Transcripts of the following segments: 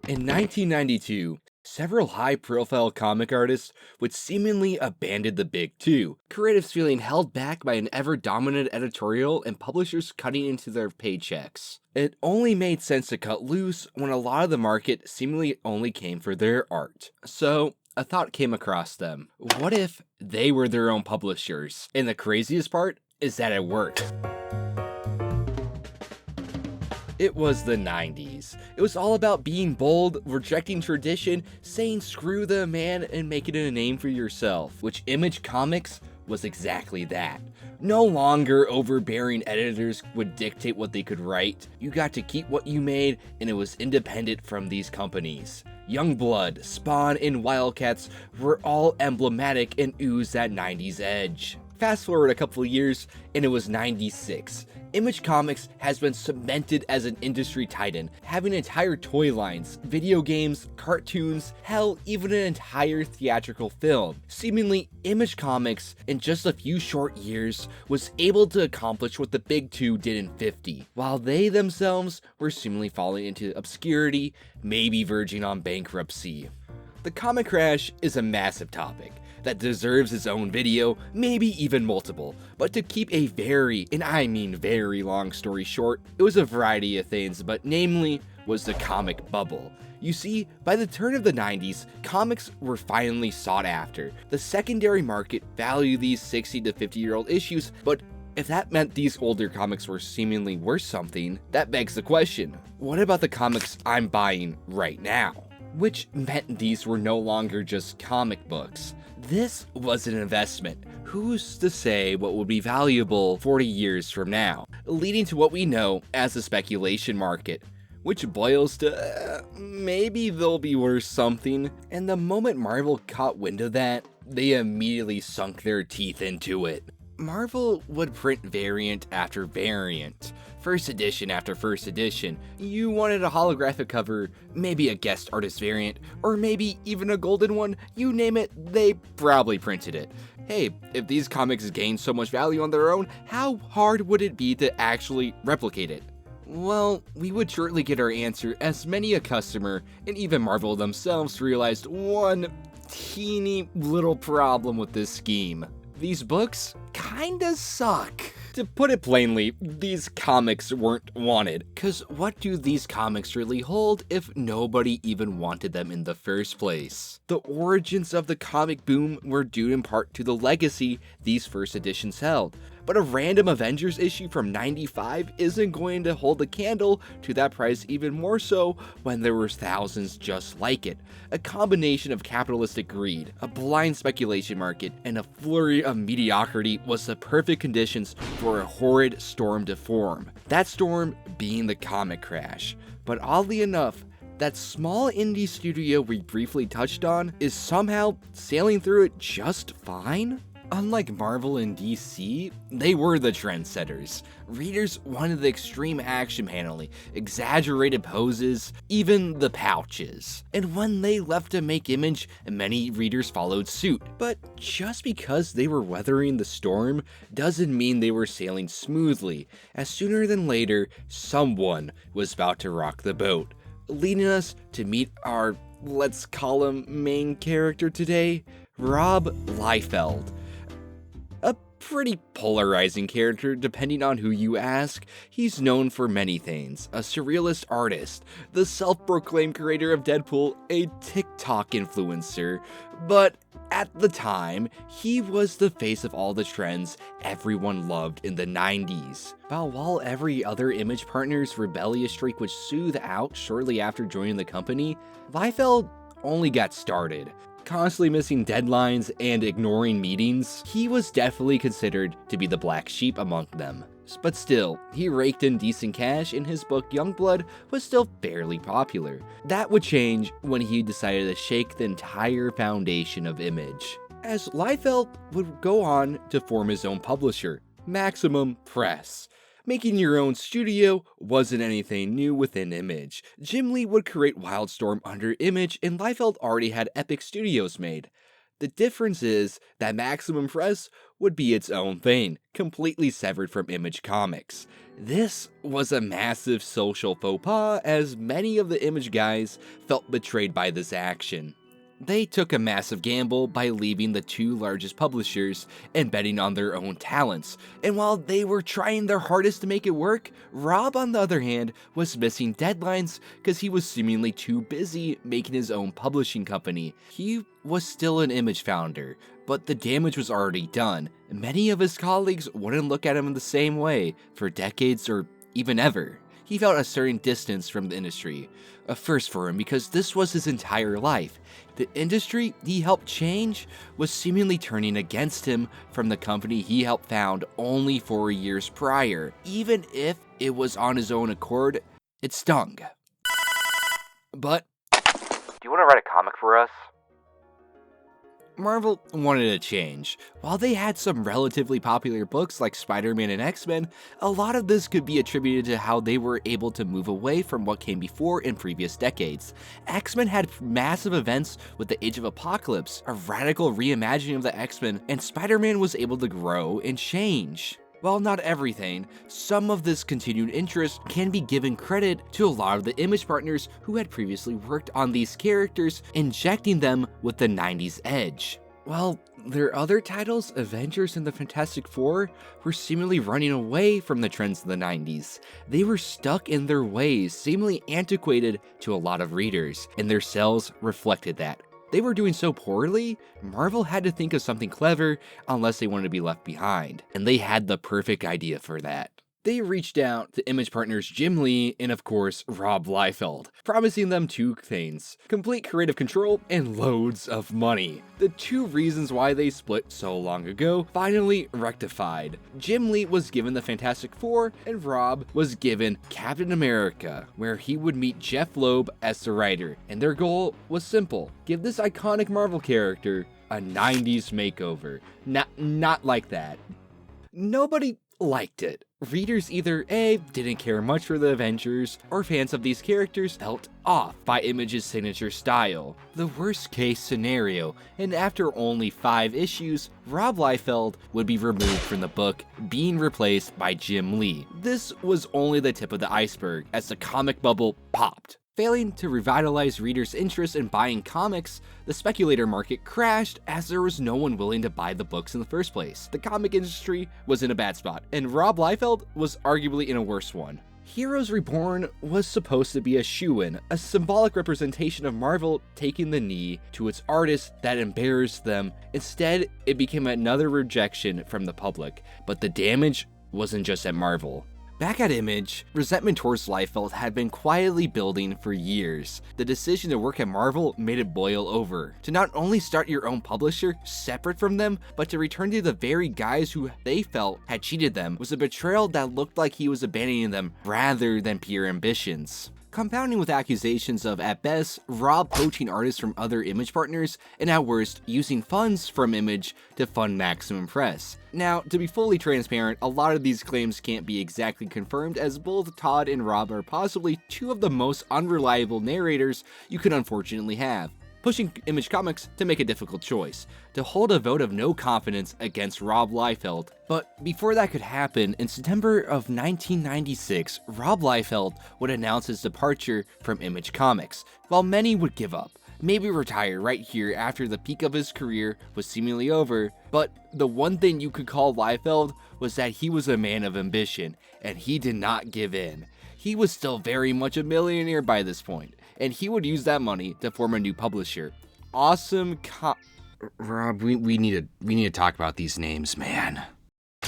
In 1992, several high-profile comic artists would seemingly abandon the big two, creatives feeling held back by an ever-dominant editorial and publishers cutting into their paychecks. It only made sense to cut loose when a lot of the market seemingly only came for their art. So, a thought came across them. What if they were their own publishers? And the craziest part is that it worked. It was the 90s. It was all about being bold, rejecting tradition, saying screw the man, and making it a name for yourself, which Image Comics was exactly that. No longer overbearing editors would dictate what they could write. You got to keep what you made, and it was independent from these companies. Youngblood, Spawn, and Wildcats were all emblematic and oozed that 90s edge. Fast forward a couple of years, and it was 96. Image Comics has been cemented as an industry titan, having entire toy lines, video games, cartoons, hell, even an entire theatrical film. Seemingly, Image Comics, in just a few short years, was able to accomplish what the big two did in 50, while they themselves were seemingly falling into obscurity, maybe verging on bankruptcy. The comic crash is a massive topic that deserves its own video, maybe even multiple. But to keep a very, and I mean very long story short, it was a variety of things, but namely was the comic bubble. You see, by the turn of the 90s, comics were finally sought after. The secondary market valued these 60 to 50-year-old issues, but if that meant these older comics were seemingly worth something, that begs the question, what about the comics I'm buying right now? Which meant these were no longer just comic books. This was an investment. Who's to say what would be valuable 40 years from now? Leading to what we know as the speculation market, which boils to maybe they'll be worth something. And the moment Marvel caught wind of that, they immediately sunk their teeth into it. Marvel would print variant after variant, first edition after first edition. You wanted a holographic cover, maybe a guest artist variant, or maybe even a golden one, you name it, they probably printed it. Hey, if these comics gain so much value on their own, how hard would it be to actually replicate it? Well, we would shortly get our answer as many a customer, and even Marvel themselves, realized one teeny little problem with this scheme. These books kinda suck. To put it plainly, these comics weren't wanted, cause what do these comics really hold if nobody even wanted them in the first place? The origins of the comic boom were due in part to the legacy these first editions held, but a random Avengers issue from 95 isn't going to hold a candle to that price, even more so when there were thousands just like it. A combination of capitalistic greed, a blind speculation market, and a flurry of mediocrity was the perfect conditions for a horrid storm to form. That storm being the comic crash. But oddly enough, that small indie studio we briefly touched on is somehow sailing through it just fine? Unlike Marvel and DC, they were the trendsetters. Readers wanted the extreme action paneling, exaggerated poses, even the pouches. And when they left to make Image, many readers followed suit. But just because they were weathering the storm doesn't mean they were sailing smoothly, as sooner than later, someone was about to rock the boat. Leading us to meet our, let's call him main character today, Rob Liefeld. A pretty polarizing character depending on who you ask. He's known for many things: a surrealist artist, the self-proclaimed creator of Deadpool, a TikTok influencer, but at the time, he was the face of all the trends everyone loved in the 90s. While every other Image partner's rebellious streak would soothe out shortly after joining the company, Liefeld only got started. Constantly missing deadlines and ignoring meetings, he was definitely considered to be the black sheep among them. But still, he raked in decent cash and his book Youngblood was still fairly popular. That would change when he decided to shake the entire foundation of Image, as Liefeld would go on to form his own publisher, Maximum Press. Making your own studio wasn't anything new within Image. Jim Lee would create Wildstorm under Image, and Liefeld already had Epic Studios made. The difference is that Maximum Press would be its own thing, completely severed from Image Comics. This was a massive social faux pas, as many of the Image guys felt betrayed by this action. They took a massive gamble by leaving the two largest publishers and betting on their own talents, and while they were trying their hardest to make it work, Rob, on the other hand, was missing deadlines because he was seemingly too busy making his own publishing company. He was still an Image founder, but the damage was already done. Many of his colleagues wouldn't look at him in the same way for decades or even ever. He felt a certain distance from the industry, a first for him because this was his entire life. The industry he helped change was seemingly turning against him from the company he helped found only 4 years prior. Even if it was on his own accord, it stung. But, do you want to write a comic for us? Marvel wanted a change. While they had some relatively popular books like Spider-Man and X-Men, a lot of this could be attributed to how they were able to move away from what came before in previous decades. X-Men had massive events with the Age of Apocalypse, a radical reimagining of the X-Men, and Spider-Man was able to grow and change. While not everything, some of this continued interest can be given credit to a lot of the Image partners who had previously worked on these characters, injecting them with the 90s edge. While their other titles, Avengers and the Fantastic Four, were seemingly running away from the trends of the 90s. They were stuck in their ways, seemingly antiquated to a lot of readers, and their sales reflected that. They were doing so poorly, Marvel had to think of something clever unless they wanted to be left behind, and they had the perfect idea for that. They reached out to Image partners Jim Lee and of course Rob Liefeld, promising them two things: complete creative control and loads of money. The two reasons why they split so long ago finally rectified. Jim Lee was given the Fantastic Four and Rob was given Captain America, where he would meet Jeff Loeb as the writer, and their goal was simple: give this iconic Marvel character a 90s makeover. Not like that. Nobody liked it. Readers either A, didn't care much for the Avengers, or fans of these characters felt off by Image's signature style. The worst case scenario, and after only 5 issues, Rob Liefeld would be removed from the book, being replaced by Jim Lee. This was only the tip of the iceberg, as the comic bubble popped. Failing to revitalize readers' interest in buying comics, the speculator market crashed as there was no one willing to buy the books in the first place. The comic industry was in a bad spot, and Rob Liefeld was arguably in a worse one. Heroes Reborn was supposed to be a shoo-in, a symbolic representation of Marvel taking the knee to its artists that embarrassed them. Instead, it became another rejection from the public, but the damage wasn't just at Marvel. Back at Image, resentment towards Liefeld had been quietly building for years. The decision to work at Marvel made it boil over. To not only start your own publisher separate from them, but to return to the very guys who they felt had cheated them was a betrayal that looked like he was abandoning them rather than pure ambitions. Compounding with accusations of, at best, Rob poaching artists from other Image partners, and at worst, using funds from Image to fund Maximum Press. Now, to be fully transparent, a lot of these claims can't be exactly confirmed, as both Todd and Rob are possibly two of the most unreliable narrators you could unfortunately have, pushing Image Comics to make a difficult choice, to hold a vote of no confidence against Rob Liefeld. But before that could happen, in September of 1996, Rob Liefeld would announce his departure from Image Comics. While many would give up, maybe retire right here after the peak of his career was seemingly over, but the one thing you could call Liefeld was that he was a man of ambition, and he did not give in. He was still very much a millionaire by this point, and he would use that money to form a new publisher. Rob, we need to talk about these names, man.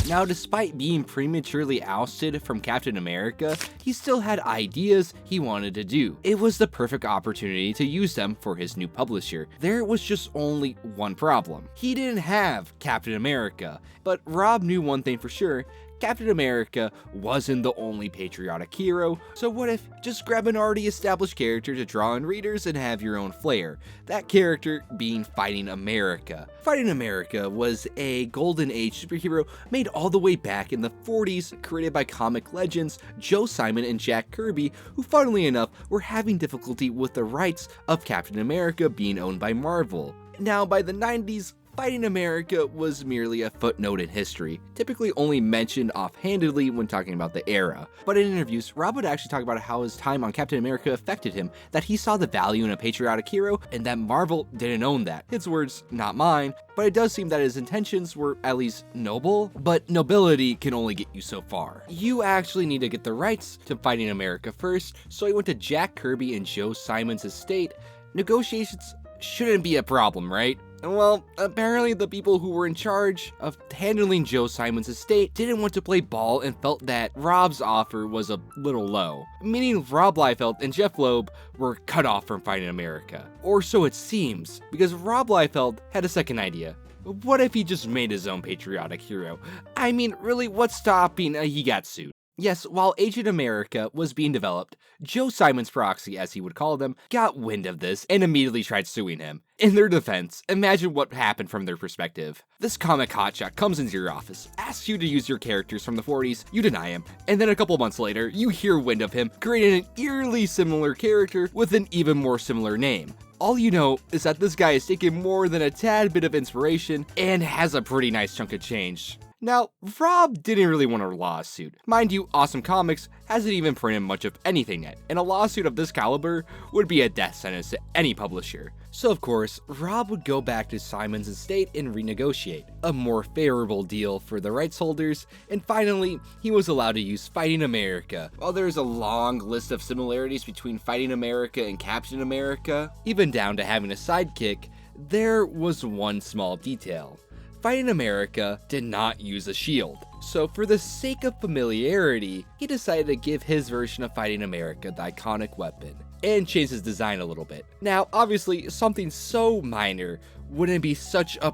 Now, despite being prematurely ousted from Captain America, he still had ideas he wanted to do. It was the perfect opportunity to use them for his new publisher. There was just only one problem. He didn't have Captain America, but Rob knew one thing for sure: Captain America wasn't the only patriotic hero, so what if just grab an already established character to draw in readers and have your own flair? That character being Fighting America. Fighting America was a golden age superhero made all the way back in the 40s, created by comic legends Joe Simon and Jack Kirby, who funnily enough were having difficulty with the rights of Captain America being owned by Marvel. Now, by the 90s, Fighting America was merely a footnote in history, typically only mentioned offhandedly when talking about the era. But in interviews, Rob would actually talk about how his time on Captain America affected him, that he saw the value in a patriotic hero, and that Marvel didn't own that. His words, not mine, but it does seem that his intentions were at least noble, but nobility can only get you so far. You actually need to get the rights to Fighting America first, so he went to Jack Kirby and Joe Simon's estate. Negotiations shouldn't be a problem, right? Well, apparently the people who were in charge of handling Joe Simon's estate didn't want to play ball and felt that Rob's offer was a little low, meaning Rob Liefeld and Jeff Loeb were cut off from Fighting America. Or so it seems, because Rob Liefeld had a second idea. What if he just made his own patriotic hero? I mean, really, what's stopping he got sued? Yes, while Agent America was being developed, Joe Simon's proxy, as he would call them, got wind of this and immediately tried suing him. In their defense, imagine what happened from their perspective. This comic hotshot comes into your office, asks you to use your characters from the 40s, you deny him, and then a couple months later, you hear wind of him creating an eerily similar character with an even more similar name. All you know is that this guy has taken more than a tad bit of inspiration and has a pretty nice chunk of change. Now, Rob didn't really want a lawsuit. Mind you, Awesome Comics hasn't even printed much of anything yet, and a lawsuit of this caliber would be a death sentence to any publisher. So of course, Rob would go back to Simon's estate and renegotiate a more favorable deal for the rights holders, and finally, he was allowed to use Fighting America. While there's a long list of similarities between Fighting America and Captain America, even down to having a sidekick, there was one small detail. Fighting America did not use a shield, so for the sake of familiarity, he decided to give his version of Fighting America the iconic weapon, and change his design a little bit. Now, obviously, something so minor wouldn't be such a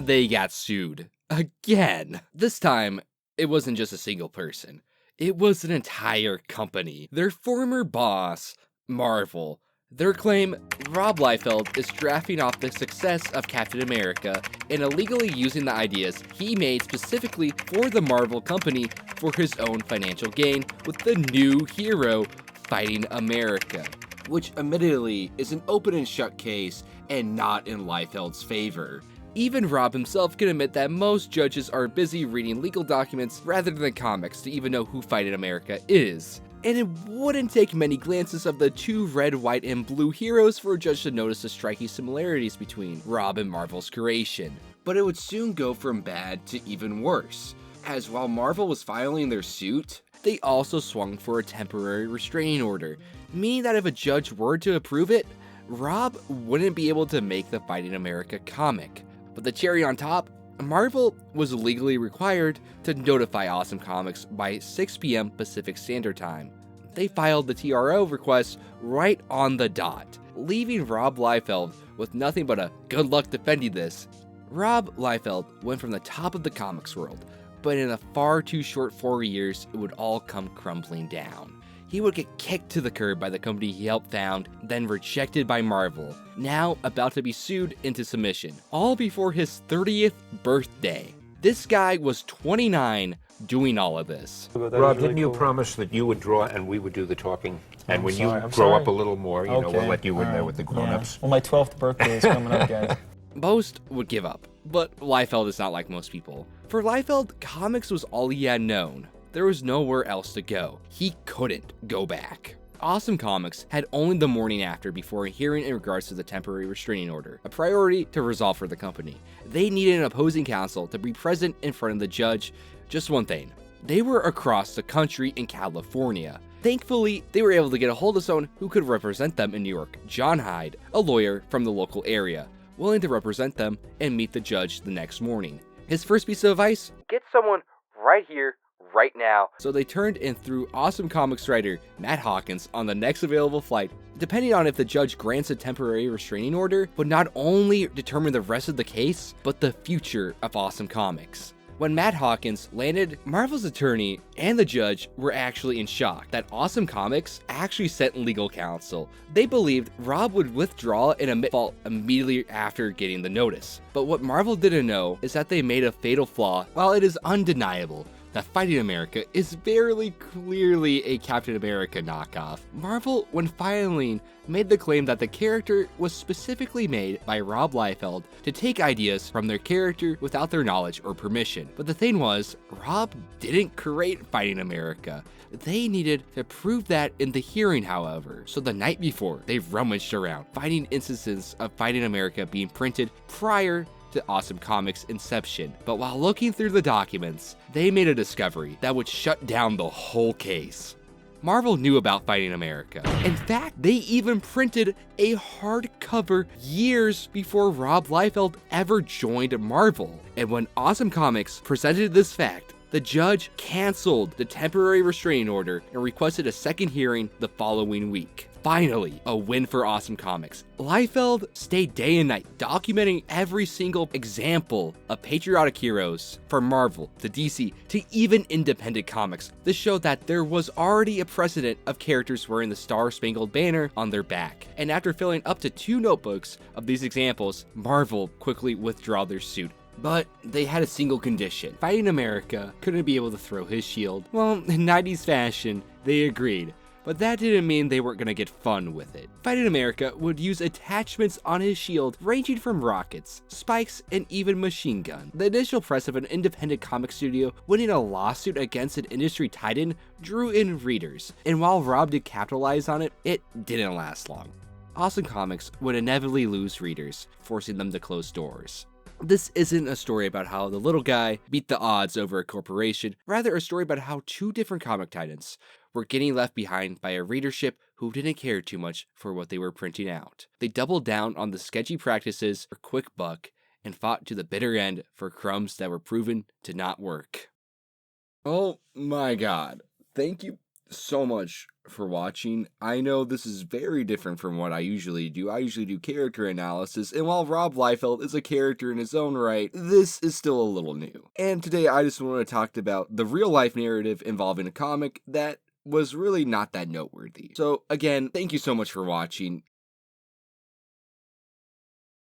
they got sued. Again. This time, it wasn't just a single person. It was an entire company. Their former boss, Marvel. Their claim, Rob Liefeld is drafting off the success of Captain America and illegally using the ideas he made specifically for the Marvel company for his own financial gain with the new hero, Fighting America, which admittedly is an open and shut case and not in Liefeld's favor. Even Rob himself can admit that most judges are busy reading legal documents rather than comics to even know who Fighting America is. And it wouldn't take many glances of the two red, white, and blue heroes for a judge to notice the striking similarities between Rob and Marvel's creation. But it would soon go from bad to even worse, as while Marvel was filing their suit, they also swung for a temporary restraining order, meaning that if a judge were to approve it, Rob wouldn't be able to make the Fighting America comic. But the cherry on top, Marvel was legally required to notify Awesome Comics by 6 p.m. Pacific Standard Time. They filed the TRO request right on the dot, leaving Rob Liefeld with nothing but a good luck defending this. Rob Liefeld went from the top of the comics world, but in a far too short 4 years, it would all come crumbling down. He would get kicked to the curb by the company he helped found, then rejected by Marvel, now about to be sued into submission, all before his 30th birthday. This guy was 29 doing all of this. Rob, didn't you promise that you would draw and we would do the talking? And when you grow up a little more, you know, we'll let you in there with the grown-ups. Well, my 12th birthday is coming up, guys. Most would give up, but Liefeld is not like most people. For Liefeld, comics was all he had known. There was nowhere else to go. He couldn't go back. Awesome Comics had only the morning after before a hearing in regards to the temporary restraining order, a priority to resolve for the company. They needed an opposing counsel to be present in front of the judge. Just one thing, they were across the country in California. Thankfully, they were able to get a hold of someone who could represent them in New York, John Hyde, a lawyer from the local area, willing to represent them and meet the judge the next morning. His first piece of advice, get someone right here, right now. So they turned and threw Awesome Comics writer Matt Hawkins on the next available flight, depending on if the judge grants a temporary restraining order, but not only determine the rest of the case, but the future of Awesome Comics. When Matt Hawkins landed, Marvel's attorney and the judge were actually in shock that Awesome Comics actually sent legal counsel. They believed Rob would withdraw and admit fault immediately after getting the notice. But what Marvel didn't know is that they made a fatal flaw. While it is undeniable, that Fighting America is very clearly a Captain America knockoff. Marvel, when filing, made the claim that the character was specifically made by Rob Liefeld to take ideas from their character without their knowledge or permission. But the thing was, Rob didn't create Fighting America. They needed to prove that in the hearing, however. So the night before, they rummaged around, finding instances of Fighting America being printed prior to Awesome Comics' inception. But while looking through the documents, they made a discovery that would shut down the whole case. Marvel knew about Fighting America. In fact, they even printed a hardcover years before Rob Liefeld ever joined Marvel. And when Awesome Comics presented this fact, the judge canceled the temporary restraining order and requested a second hearing the following week. Finally, a win for Awesome Comics. Liefeld stayed day and night documenting every single example of patriotic heroes from Marvel to DC to even independent comics. This showed that there was already a precedent of characters wearing the Star-Spangled Banner on their back. And after filling up to 2 notebooks of these examples, Marvel quickly withdrew their suit. But they had a single condition. Fighting America couldn't be able to throw his shield. Well, in 90s fashion, they agreed. But that didn't mean they weren't gonna get fun with it. Fighting America would use attachments on his shield ranging from rockets, spikes, and even machine gun. The initial press of an independent comic studio winning a lawsuit against an industry titan drew in readers, and while Rob did capitalize on it, it didn't last long. Awesome Comics would inevitably lose readers, forcing them to close doors. This isn't a story about how the little guy beat the odds over a corporation, rather a story about how 2 different comic titans were getting left behind by a readership who didn't care too much for what they were printing out. They doubled down on the sketchy practices for quick buck and fought to the bitter end for crumbs that were proven to not work. Oh my god. Thank you so much for watching. I know this is very different from what I usually do. I usually do character analysis, and while Rob Liefeld is a character in his own right, this is still a little new. And today I just want to talk about the real life narrative involving a comic that was really not that noteworthy. So again, thank you so much for watching.